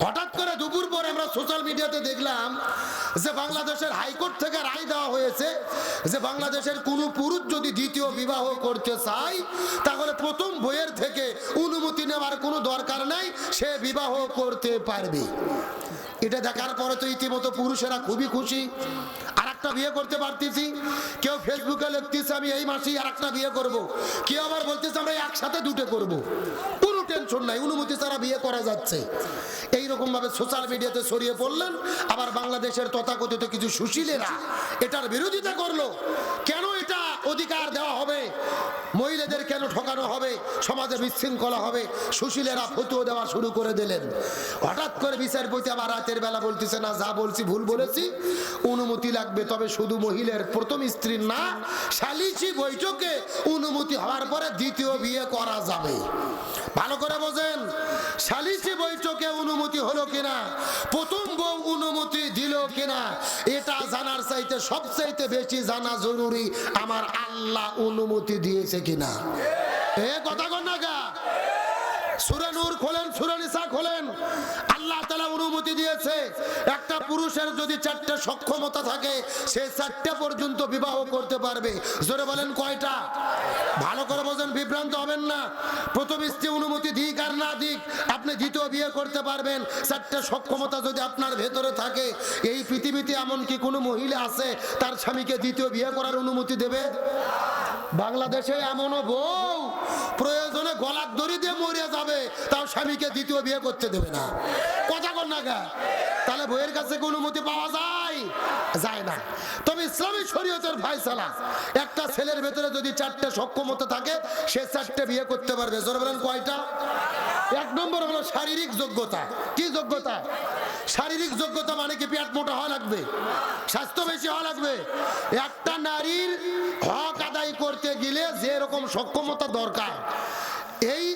হঠাৎ করে দুপুর পরে আমরা সোশ্যাল মিডিয়াতে দেখলাম যে বাংলাদেশের হাইকোর্ট থেকে রায় দেওয়া হয়েছে যে বাংলাদেশের কোনো পুরুষ যদি দ্বিতীয় বিবাহ করতে চায় তাহলে প্রথম বইয়ের থেকে অনুমতি নেওয়ার কোনো দরকার নাই, সে বিবাহ করতে পারবে। এটা দেখার পরে তো ইতিমধ্যে পুরুষেরা খুবই খুশি, আর একটা বিয়ে করতে পারতেছি। কেউ ফেসবুকে লিখতেছে আমি এই মাসেই আর একটা বিয়ে করব, কেউ আবার বলতেছে আমরা একসাথে দুটো করব, কোনো টেনশন নাই, অনুমতি ছাড়া বিয়ে করা যাচ্ছে। এইরকম ভাবে সোশ্যাল মিডিয়াতে ছড়িয়ে পড়লেন। আবার বাংলাদেশের তথাকথিত কিছু সুশীলেরা এটার বিরোধিতা করলো। কেন এটা অধিকার দেওয়া হবে, মহিলাদের কেন ঠকানো হবে, সমাজে বিশৃঙ্খলা হবে, সুশীলেরা ফতোয়া দেওয়া শুরু করে দিলেন। হঠাৎ করে বিচারপতি আবার রাতের বেলা বলতেছে না যা বলছি ভুল বলেছি, অনুমতি লাগবে, তবে শুধু মহিলার প্রথম স্ত্রীর না, সালিসি বৈঠকে অনুমতি হওয়ার পরে দ্বিতীয় বিয়ে করা যাবে। ভালো করে বোঝেন, সালিসি বৈঠকে অনুমতি হলো কিনা, প্রথম বউ অনুমতি দিল কিনা, এটা জানার চাইতে সবচাইতে বেশি জানা জরুরি আমার আল্লাহ অনুমতি দিয়েছে কিনা। এ কথা কন না গা, সূরা নূর খোলেন, সূরা নিসা খোলেন, আল্লাহ তাআলা অনুমতি দিয়েছে একটা পুরুষের যদি 4টে সক্ষমতা থাকে সে 4টে পর্যন্ত বিবাহ করতে পারবে। জোরে বলেন কয়টা? ভালো করে বোঝেন, বিভ্রান্ত হবেন না। প্রথম স্ত্রী অনুমতি দিক আর না দিক আপনি দ্বিতীয় বিয়ে করতে পারবেন। 4টে সক্ষমতা যদি আপনার ভেতরে থাকে, এই পৃথিবীতে এমন কি কোনো মহিলা আছে তার স্বামীকে দ্বিতীয় বিয়ে করার অনুমতি দেবে? বাংলাদেশে এমনও বউ প্রয়োজনে গলার দড়ি দিয়ে মরে যাবে, তাও স্বামীকে দ্বিতীয় বিয়ে করতে দেবে না। কথা কর না গা, তাহলে বইয়ের কাছে কোনো অনুমতি পাওয়া যায় না। তবে ইসলামী শরীয়তের ফয়সালা, একটা ছেলের ভেতরে যদি 4টে সক্ষমতা থাকে সে 4টে বিয়ে করতে পারবে। জোরে বলেন কয়টা? 1 নম্বর হলো শারীরিক যোগ্যতা। কি যোগ্যতা? শারীরিক যোগ্যতা মানে কি পেট মোটা হওয়া লাগবে, স্বাস্থ্য বেশি হওয়া লাগবে। একটা নারীর হক আদায় করতে গেলে যে রকম সক্ষমতা দরকার, এই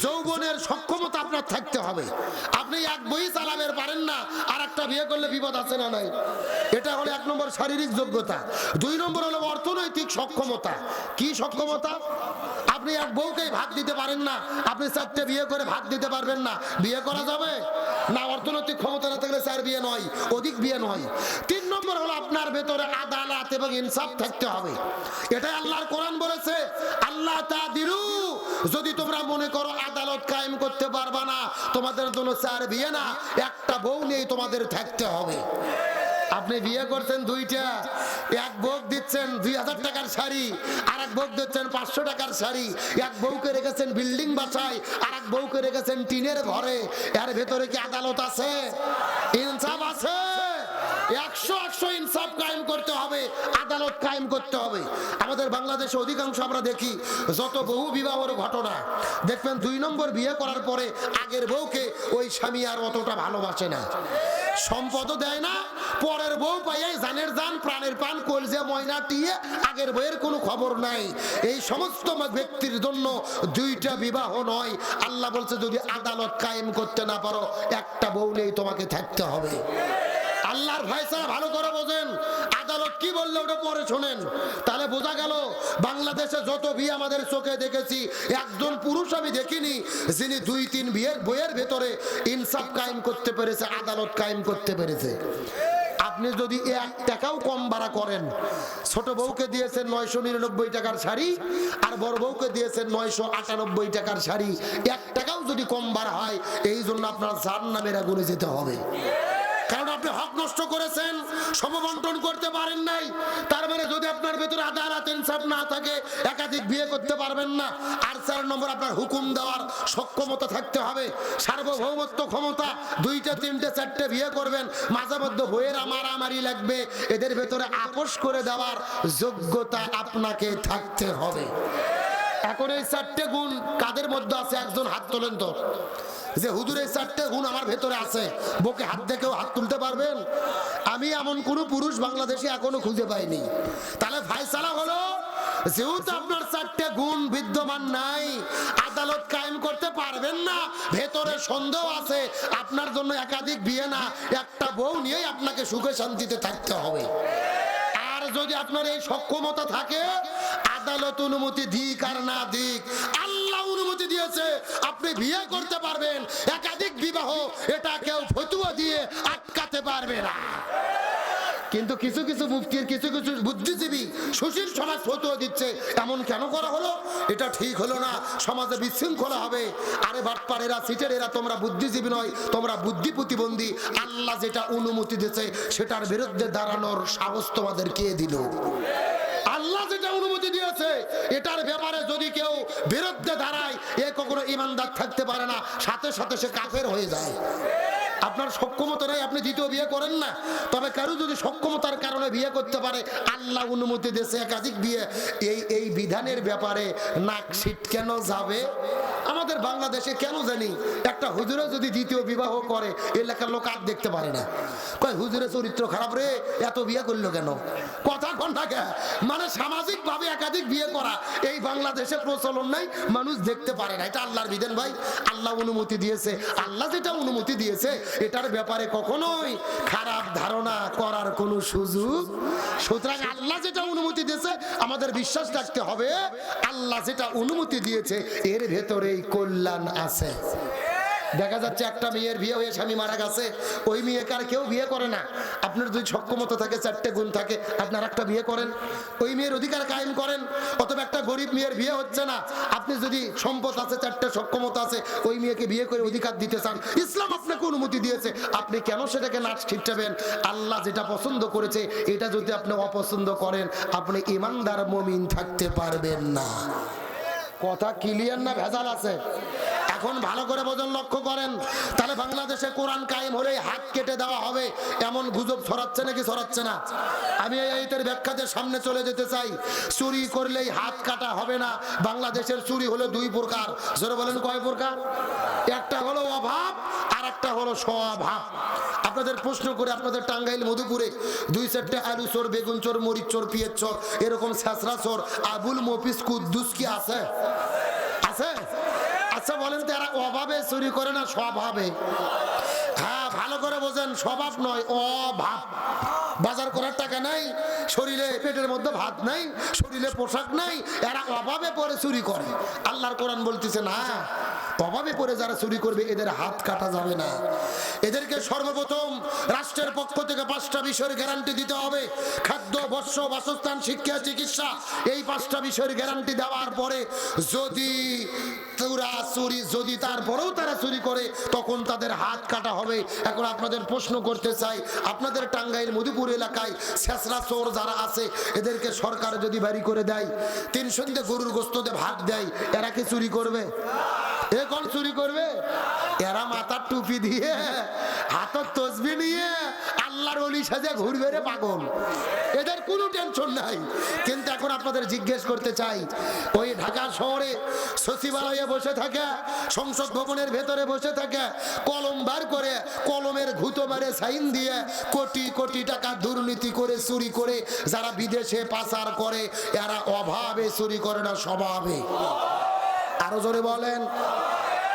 যৌবনের সক্ষমতা আপনার থাকতে হবে। আপনি এক বই চালাবেন পারেন না, আর একটা বিয়ে করলে বিপদ আছে না নাই? এটা হলো 1 নম্বর শারীরিক যোগ্যতা। 2 নম্বর হলো অর্থনৈতিক সক্ষমতা। কি সক্ষমতা? আপনি এক বউকে ভাগ দিতে পারেন না, আপনি 4টে বিয়ে করে ভাগ দিতে পারবেন না, বিয়ে করা যাবে না? অর্থনৈতিক ক্ষমতা না থাকলে 4 বিয়ে নয়, অধিক বিয়ে নয়। 3 নম্বর হলো আপনার ভেতরে আদালত এবং ইনসাফ থাকতে হবে। এটাই আল্লাহর কোরআন বলেছে, আল্লাহ তাদিলু, যদি তোমরা মনে করো আদালত কায়েম করতে পারবা না, তোমাদের জন্য 4 বিয়ে না, একটা বউ নিয়ে তোমাদের থাকতে হবে। আপনি বিয়ে করছেন 2টা, এক বউ দিচ্ছেন 2000 টাকার শাড়ি, আর এক বউ দিচ্ছেন 500 টাকার শাড়ি। এক বউকে রেখেছেন বিল্ডিং বাসায়, আর এক বউকে রেখেছেন টিনের ঘরে। এর ভেতরে কি আদালত আছে? ইনসাফ আছে? 100 ইনসাফ কায়েম করতে হবে, আদালত কায়েম করতে হবে। আমাদের বাংলাদেশে অধিকাংশ আমরা দেখি যত বহু বিবাহের ঘটনা দেখবেন, 2 নম্বর বিয়ে করার পরে আগের বউকে ওই স্বামী আর অতটা ভালোবাসে না, সম্পদও দেয় না, পরের বউ পাইয়াই জানের জান প্রাণের প্রাণ কলজে ময়না টিয়ে আগের বউয়ের কোনো খবর নাই। এই সমস্ত ব্যক্তির জন্য 2টা বিবাহ নয়। আল্লাহ বলছে যদি আদালত কায়েম করতে না পারো, একটা বউ নিয়ে তোমাকে থাকতে হবে। আল্লাহর ফয়সালা ভালো করে বোঝেন। আদালত কি বললো ওটা পরে শোনেন, তাহলে বোঝা গেল বাংলাদেশে যত বিয়ে আমাদের চোখে দেখেছি, একজন পুরুষ আমি দেখিনি যিনি 2-3 বইয়ের ভেতরে ইনসাফ কায়েম করতে পেরেছে, আদালত কায়েম করতে পেরেছে। আপনি যদি 1 টাকাও কম ভাড়া করেন, ছোট বউকে দিয়েছেন 999 টাকার শাড়ি, আর বড় বউকে দিয়েছেন 998 টাকার শাড়ি, 1 টাকাও যদি কম ভাড়া হয়, এই জন্য আপনার জাহান্নামের আগুনে যেতে হবে। কারণ আপনি হক নষ্ট করেছেন, সমবন্টন করতে পারেন নাই। তার মানে যদি আপনার ভেতরে আদালত ইনসাফ না থাকে, একাধিক বিয়ে করতে পারবেন না। আর 4 নম্বর আপনার হুকুম দেওয়ার সক্ষমতা থাকতে হবে, সার্বভৌমত্ব ক্ষমতা। 2টে 3টে 4টে বিয়ে করবেন, মাঝে মধ্যে বইয়ের মারামারি লাগবে, এদের ভেতরে আপোষ করে দেওয়ার যোগ্যতা আপনাকে থাকতে হবে। এখন এই 4টে গুণ কাদের মধ্যে আছে? একজন হাত তোলেন তো, যে হুজুর এই 4টে গুণ আমার ভেতরে আছে। বুকে হাত দেখেও হাত তুলতে পারবেন? আমি এমন কোন পুরুষ বাংলাদেশে এখনো খুঁজে পাইনি। তাহলে ফয়সালা হলো, যেহেতু আপনার 4টে গুণ বিদ্যমান নাই, আদালত কায়েম করতে পারবেন না, ভেতরে সন্দেহ আছে, আপনার জন্য একাধিক বিয়ে না, একটা বউ নিয়েই আপনাকে সুখে শান্তিতে থাকতে হবে। আর যদি আপনার এই সক্ষমতা থাকে, আদালত অনুমতি দিক আর না দিক, আল্লাহ অনুমতি দিয়েছে আপনি বিয়ে করতে পারবেন, একাধিক বিবাহ, এটা কেউ ফতোয়া দিয়ে আটকাতে পারবে না। কিন্তু কিছু কিছু মুফতির, কিছু কিছু বুদ্ধিজীবী সুশীল সমাজ ফতোয়া দিচ্ছে, এমন কেন করা হলো? এটা ঠিক হলো না, সমাজে বিশৃঙ্খলা হবে। আরে বাটপাড়েরা, সিটেরেরা, তোমরা বুদ্ধিজীবী নয়, তোমরা বুদ্ধি প্রতিবন্ধী। আল্লাহ যেটা অনুমতি দিয়েছে সেটার বিরুদ্ধে দাঁড়ানোর সাহস তোমাদের কে দিল? আল্লাহ যেটা অনুমতি দিয়েছে এটার ব্যাপারে যদি কেউ বিরুদ্ধে দাঁড়ায়, এ কখনো ইমানদার থাকতে পারে না, সাথে সাথে সে কাফের হয়ে যায়। আপনার সক্ষমতা নেই, আপনি দ্বিতীয় বিয়ে করেন না, তবে কারো যদি সক্ষমতার কারণে বিয়ে করতে পারে, আল্লাহ অনুমতি দিয়েছে একাধিক বিয়ে, এই বিধানের ব্যাপারে নাক ছিটকেন যাবে? আমাদের বাংলাদেশে কেন জানি একটা হুজুরে যদি দ্বিতীয় বিবাহ করে, এলাকার লোক আর দেখতে পারে না, কয় হুজুরের চরিত্র খারাপ রে, এত বিয়ে করলো কেন? কথা কোন থাকে, মানে সামাজিক ভাবে একাধিক বিয়ে করা এই বাংলাদেশে প্রচলন নাই, মানুষ দেখতে পারে না। এটা আল্লাহর বিধান ভাই, আল্লাহ অনুমতি দিয়েছে। আল্লাহ যেটা অনুমতি দিয়েছে এটার ব্যাপারে কখনোই খারাপ ধারণা করার কোনো সুযোগ। সুতরাং আল্লাহ যেটা অনুমতি দিয়েছে আমাদের বিশ্বাস রাখতে হবে, আল্লাহ যেটা অনুমতি দিয়েছে এর ভেতরেই কল্যাণ আছে। দেখা যাচ্ছে একটা মেয়ের বিয়ে হয়ে স্বামী মারা গেছে, ওই মেয়েকে আর কেউ বিয়ে করে না। আপনার যদি সক্ষমতা থাকে, 4টে গুণ থাকে, আপনার একটা বিয়ে করেন, ওই মেয়ের অধিকার কায়েম করেন। অথবা একটা গরিব মেয়ের বিয়ে হচ্ছে না, আপনি যদি সম্পদ আছে, 4টে সক্ষমতা আছে, ওই মেয়েকে বিয়ে করে অধিকার দিতে চান, ইসলাম আপনাকে অনুমতি দিয়েছে, আপনি কেন সেটাকে নাচ ছিটাবেন? আল্লাহ যেটা পছন্দ করেছে এটা যদি আপনি অপছন্দ করেন, আপনি ইমানদার মুমিন থাকতে পারবেন না। কথা ক্লিয়ার না ভেজাল আছে? এখন ভালো করে বোঝেন, লক্ষ্য করেন। তাহলে বাংলাদেশে কোরআন কায়েম হলে হাত কেটে দেওয়া হবে এমন গুজব ছড়াচ্ছে নাকি ছড়াচ্ছে না? আমি এই আয়াতের ব্যাখ্যাতে সামনে চলে যেতে চাই। চুরি করলেই হাত কাটা হবে না। বাংলাদেশের চুরি হলো 2 প্রকার। জোরে বলেন কয় প্রকার? একটা হলো অভাব আর একটা হলো স্বভাব। আপনাদের প্রশ্ন করে, আপনাদের টাঙ্গাইল মধুপুরে 2-4টে আলু চোর, বেগুন চোর, মরিচ চোর, পিঁয়াজ চোর, এরকম ছেঁচড়া চোর আবুল মফিজ কুদ্দুস কি আছে? আছে? আচ্ছা বলেন তো, এরা অভাবে চুরি করে না স্বভাবে? হ্যাঁ, ভালো করে বোঝেন, স্বভাব নয়, অভাব। বাজার করার টাকা নাই, শরীরে পেটের মধ্যে ভাত নাই, শরীরে পোশাক নাই, এরা অভাবে পড়ে চুরি করে। আল্লাহর কোরআন বলতেছে না, অভাবে পড়ে যারা চুরি করবে এদের হাত কাটা যাবে না। এদেরকে সর্বপ্রথম রাষ্ট্রের পক্ষ থেকে 5টা বিষয়ের গ্যারান্টি দিতে হবে। খাদ্য, বস্ত্র, বাসস্থান, শিক্ষা, চিকিৎসা, এই 5টা বিষয়ের গ্যারান্টি দেওয়ার পরে যদি তারপরেও তারা চুরি করে, তখন তাদের হাত কাটা হবে। এখন আপনাদের প্রশ্ন করতে চাই, আপনাদের টাঙ্গাইল মধুপুর এলাকায় ছেঁচড়া চোর যারা আছে, এদেরকে সরকার যদি বাড়ি করে দেয়, 3 সন্ধ্যে গরুর গোশত ভাগ দেয়, এরা কি চুরি করবে? এখন চুরি করবে? এরা মাথার টুপি দিয়ে, হাতের তসবিহ নিয়ে আল্লাহর ওলি সাজে ঘুরবে রে পাগল, এদের কোনো টেনশন নাই। কিন্তু এখন আপনাদের জিজ্ঞেস করতে চাই, ওই ঢাকা শহরে সচিবালয়ে বসে থাকে, সংসদ ভবনের ভেতরে বসে থাকে, কলম বার করে কলমের ঘুতো মারে সাইন দিয়ে কোটি কোটি টাকা দুর্নীতি করে চুরি করে যারা বিদেশে পাচার করে, এরা অভাবে চুরি করে না, স্বভাবে। আরো জোরে বলেন।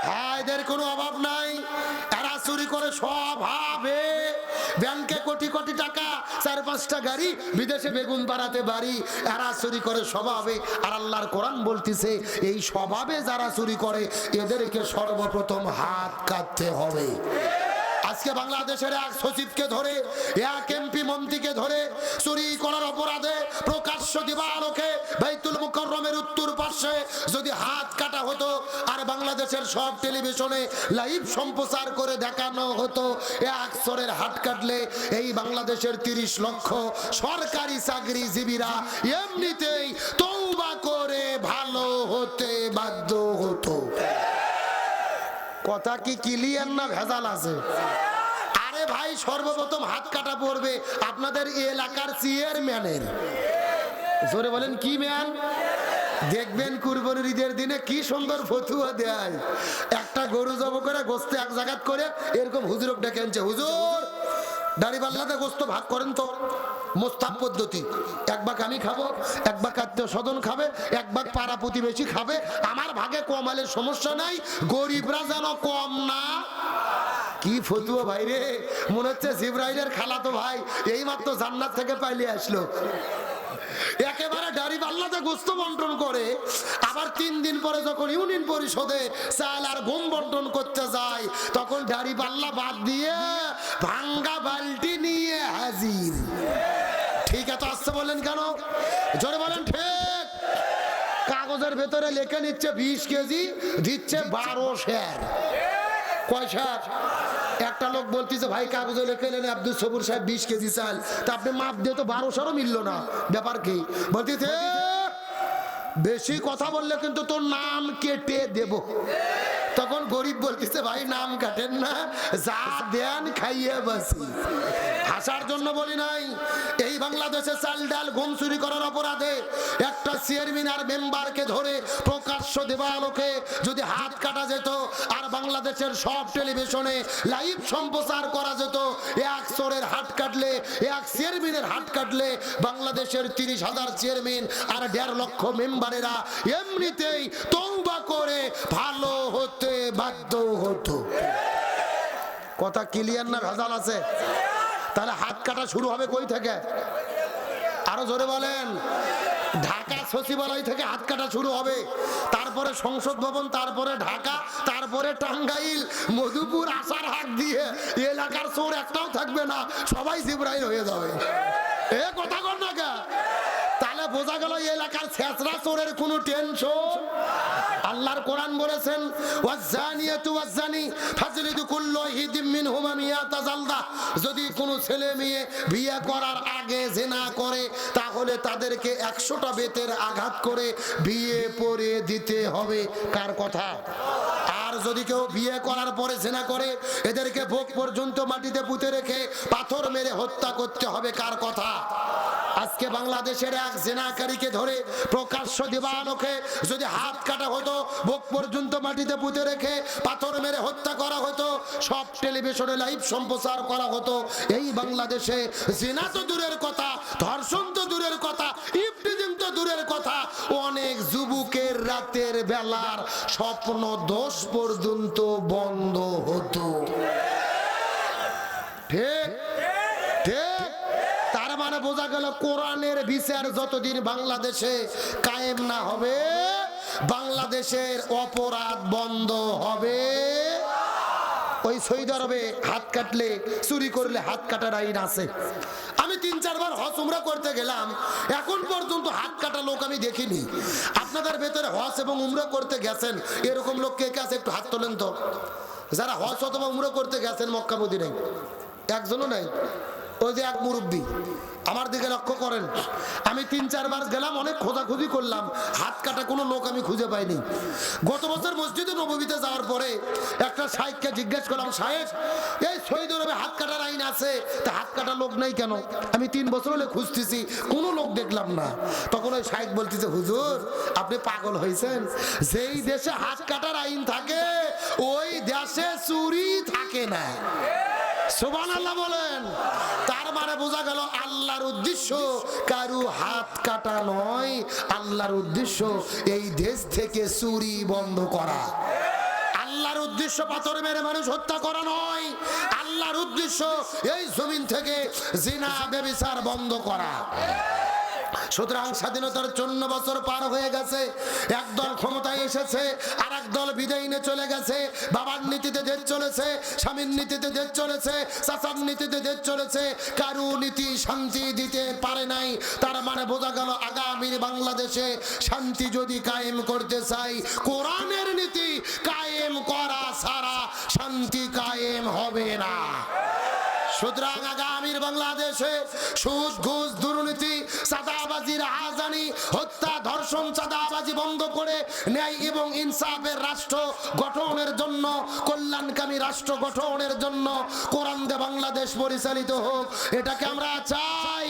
হ্যাঁ, এদের কোনো অভাব নাই, এরা চুরি করে স্বভাবে। ব্যাংকে কোটি কোটি টাকা, 4-5টা গাড়ি, বিদেশে বেগুন পাড়াতে বাড়ি, এরা চুরি করে স্বভাবে। আর আল্লাহর কোরআন বলতেছে এই স্বভাবে যারা চুরি করে এদেরকে সর্বপ্রথম হাত কাটতে হবে। আজকে বাংলাদেশের এক সচিবকে ধরে, এক এমপি মন্ত্রীকে ধরে চুরি করার অপরাধে প্রকাশ্য দিবালোকে বাইতুল মুকাররমের উত্তর পাশে যদি হাত কাটা হতো আর বাংলাদেশের সব টেলিভিশনে লাইভ সম্প্রচার করে দেখানো হতো, এক চোরের হাত কাটলে এই বাংলাদেশের 30 লক্ষ সরকারি চাকরিজীবীরা এমনিতেই তওবা করে ভালো হতে বাধ্য হতো। কথা কি ক্লিয়ার না ভেজাল আছে? আরে ভাই, সর্বপ্রথম হাত কাটা পড়বে আপনাদের এলাকার চেয়ারম্যানের। জোরে বলেন কি ম্যান? দেখবেন কুরবানির ঈদের দিনে কি সুন্দর ফতুয়া দেয়। একটা গরু জব করে গোস্ত এক জায়গাত করে এরকম হুজুরক ডেকে আনছে, হুজুর দাড়িপাল্লাতে গোস্ত ভাগ করেন তো, মোস্তাব পদ্ধতি। 1 ভাগ আমি খাবো, 1 ভাগ আত্মীয় স্বজন খাবে, 1 ভাগ পাড়া প্রতিবেশী খাবে, আমার ভাগে কমালে সমস্যা নাই, গরিবরা যেন কম না। কি ফতুয়া ভাই রে, মনে হচ্ছে জিবরাইলের খালাতো ভাই এইমাত্র জান্নাত থেকে পালিয়ে আসলো। একেবারে দাড়ি পাল্লাতে গোস্ত বন্টন করে, আবার 3 দিন পরে যখন ইউনিয়ন পরিষদে চাল আর গম বন্টন করতে যায়, তখন দাড়ি পাল্লা বাদ দিয়ে ভাঙ্গা বালতি নিয়ে হাজির। ঠিক আছে আসছে বলেন কেন? জোরে বলেন ঠিক। কাগজের ভেতরে লেখে নিচ্ছে 20 কেজি, দিচ্ছে 12 শের। কয় শের? একটা লোক বলতেছে ভাই কাগজে লেখে এলেন আব্দুল সবুর সাহেব 20 কেজি চাল, তা আপনি মাপ দিয়ে তো 1200ও মিলল না, ব্যাপার কি? বলতেছে বেশি কথা বললে কিন্তু তোর নাম কেটে দেব। তখন গরিব বলতেছে ভাই নাম কাটেন না, যা দেন খাইয়ে বাসি। হাসার জন্য বলি নাই। এই বাংলাদেশে চাল ডাল গম চুরি করার অপরাধে একটা চেয়ারম্যান আর মেম্বারকে ধরে প্রকাশ্য দেবালোকে যদি হাত কাটা যেত, আর বাংলাদেশের সব টেলিভিশনে লাইভ সম্প্রচার করা যেত, এক চোরের হাত কাটলে, এক চেয়ারম্যানের হাত কাটলে বাংলাদেশের 30,000 চেয়ারম্যান আর 1.5 লক্ষ মেম্বারেরা এমনিতেই তওবা করে ভালো হতে বাধ্য হতো। কথা ক্লিয়ার না ভেজাল আছে? তাহলে হাত কাটা শুরু হবে কই থেকে? আরো জোরে বলেন। ঢাকা সচিবালয় থেকে হাত কাটা শুরু হবে, তারপরে সংসদ ভবন, তারপরে ঢাকা, তারপরে টাঙ্গাইল, মধুপুর, আসার হাট দিয়ে এলাকার চোর একটাও থাকবে না, সবাই জিব্রাইল হয়ে যাবে। এ কথা কর না কে? তাহলে বোঝা গেল এলাকার ছেঁচড়া চোরের কোনো টেনশন। আল্লাহর কোরআন বলেছেন ওয়াজ্জানিয়াতু ওয়াজ্জানি ফাজলিদু কুল্লু ওয়াহিদিম মিনহুমা মিয়াতা জালদা। যদি কোনো ছেলে মেয়ে বিয়ে করার আগে জিনা করে তাহলে তাদেরকে 100টা বেতের আঘাত করে বিয়ে পড়ে দিতে হবে। কার কথা? আর যদি কেউ বিয়ে করার পরে জিনা করে এদেরকে বুক পর্যন্ত মাটিতে পুঁতে রেখে পাথর মেরে হত্যা করতে হবে। কার কথা? আজকে বাংলাদেশের এক জিনাকারীকে ধরে প্রকাশ্য দিবালোকে যদি হাত কাটা হতো, বুক পর্যন্ত মাটিতে পুঁতে রেখে পাথর মেরে হত্যা করা হতো, সব টেলিভিশনে লাইভ সম্প্রচার করা হতো, এই বাংলাদেশে জিনা তো দূরের কথা, ধর্ষণ তো দূরের কথা, ইফটিজিং তো দূরের কথা, অনেক যুবকের রাতের বেলার স্বপ্ন দোষ পর্যন্ত বন্ধ হতো। ঠিক ঠিক। তার মানে বোঝা গেল কোরআনের বিচার যতদিন বাংলাদেশে কায়েম না হবে, বাংলাদেশের অপরাধ বন্ধ হবে। ওই সৌদি আরবে হাত কাটলে, চুরি করলে হাত কাটার আইন আছে। আমি 3-4 বার হজ উমরা করতে গেলাম, এখন পর্যন্ত হাত কাটা লোক আমি দেখিনি। আপনাদের ভেতরে হজ এবং উমরা করতে গেছেন এরকম লোক কে কে আছে? একটু হাত তোলেন তো। যারা হজ অথবা উমরা করতে গেছেন মক্কা মদিনায়, একজনও নাই। ওই যে এক মুরব্বী আমার দিকে লক্ষ্য করেন। আমি 3-4 বার গেলাম, অনেক খোঁজাখুঁজি করলাম, হাত কাটা কোনো লোক আমি খুঁজে পাইনি। গত বছর মসজিদে নববীতে যাওয়ার পরে একটা শাইখকে জিজ্ঞেস করলাম, সাহেব এই সৌদি আরবে হাত কাটার আইন আছে, তা হাত কাটা লোক নাই কেন? আমি 3 বছর হলে খুঁজতেছি, কোনো লোক দেখলাম না। তখন ওই শাইখ বলতেছে, হুজুর আপনি পাগল হয়েছেন, যেই দেশে হাত কাটার আইন থাকে ওই দেশে চুরি থাকে না। সুবহানাল্লাহ বলেন। তার মানে বোঝা গেল আল্লাহর উদ্দেশ্য কারু হাত কাটা নয়, আল্লাহর উদ্দেশ্য এই দেশ থেকে চুরি বন্ধ করা। আল্লাহর উদ্দেশ্য পাথর মেরে মানুষ হত্যা করা নয়, আল্লাহর উদ্দেশ্য এই জমিন থেকে জিনা ব্যভিচার বন্ধ করা। সুতরাং স্বাধীনতার 54 বছর পার হয়ে গেছে, একদল ক্ষমতায় এসেছে আর একদল বিদায় নিয়ে চলে গেছে। বাবার নীতিতে দেশ চলেছে, স্বামীর নীতিতে দেশ চলেছে, চাচার নীতিতে দেশ চলেছে, কারু নীতি শান্তি দিতে পারে নাই। তার মানে বোঝা গেল আগামীর বাংলাদেশে শান্তি যদি কায়েম করতে চাই, কোরআনের নীতি কায়েম করা ছাড়া শান্তি কায়েম হবে না। সুতরাং আগামীর বাংলাদেশে সুদ ঘুষ দুর্নীতি চাঁদাবাজি রাহাজানি হত্যা ধর্ষণ চাঁদাবাজি বন্ধ করে ন্যায় এবং ইনসাফের রাষ্ট্র গঠনের জন্য, কল্যাণকামী রাষ্ট্র গঠনের জন্য কোরআন দিয়ে বাংলাদেশ পরিচালিত হোক, এটাকে আমরা চাই।